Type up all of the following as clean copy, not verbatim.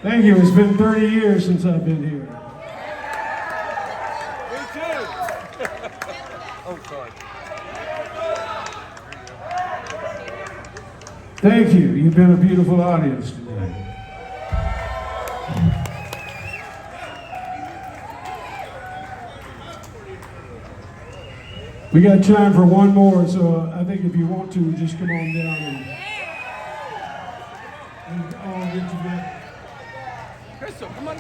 Thank you. It's been 30 years since I've been here. Me too. Oh, sorry. Thank you. You've been a beautiful audience tonight. We got time for one more, so I think if you want to, just come on down and all get together. Crystal, come on.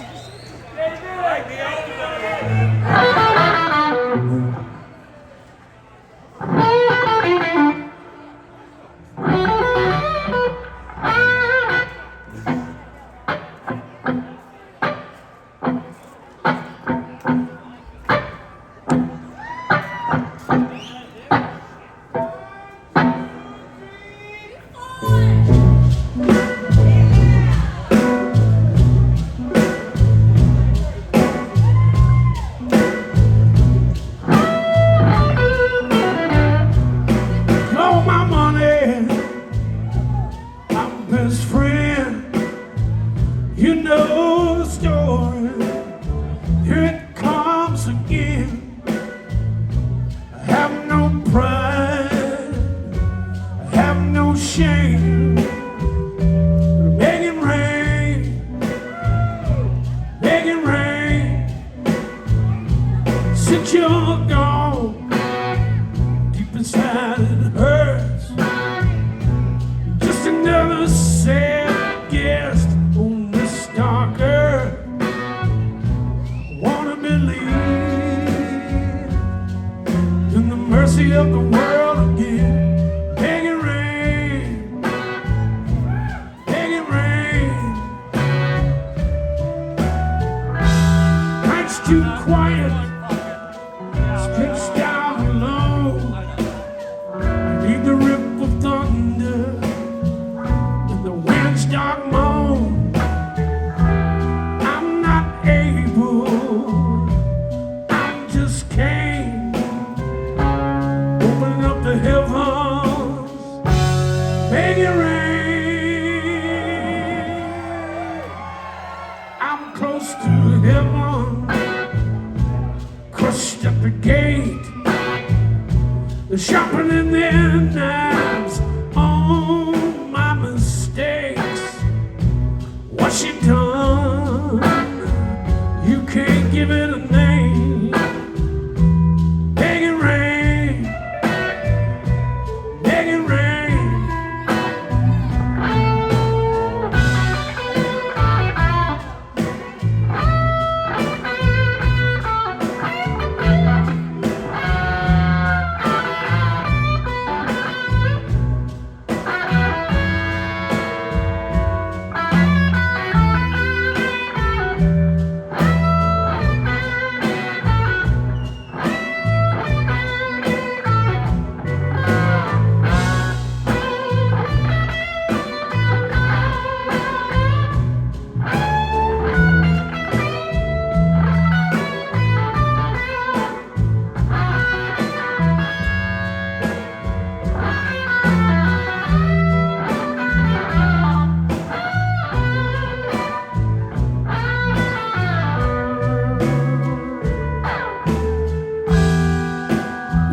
Best friend, you know the story. Here it comes again. I have no pride, I have no shame. Begging rain, begging rain. Since you're gone, deep inside it hurts. Just another sad guest on this dark earth. I wanna believe in the mercy of the world again. Begging rain, begging rain. Nights too quiet, stretched out alone. I need the rip of thunder, dark moan. I'm not able, I'm just Cain, opening up the heavens, begging rain. I'm close to heaven, crushed at the gate. They're sharpening their knives on my mistakes. What's she done? You can't give it a name. Begging rain, begging rain.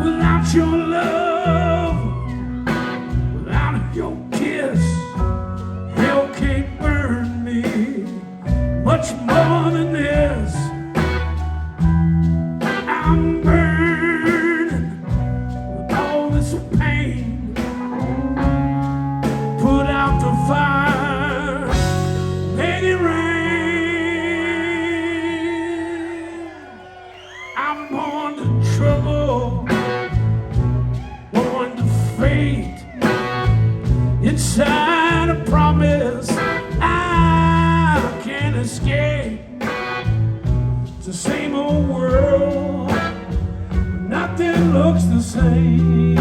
Without your love, without your kiss, hell can't burn me much more than this. I'm burning with all this pain. Put out the fire, make it rain. I'm born to trouble, fate, inside a promise I can't escape. It's the same old world, nothing looks the same.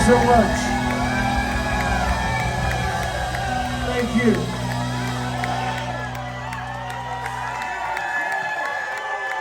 so much. Thank you.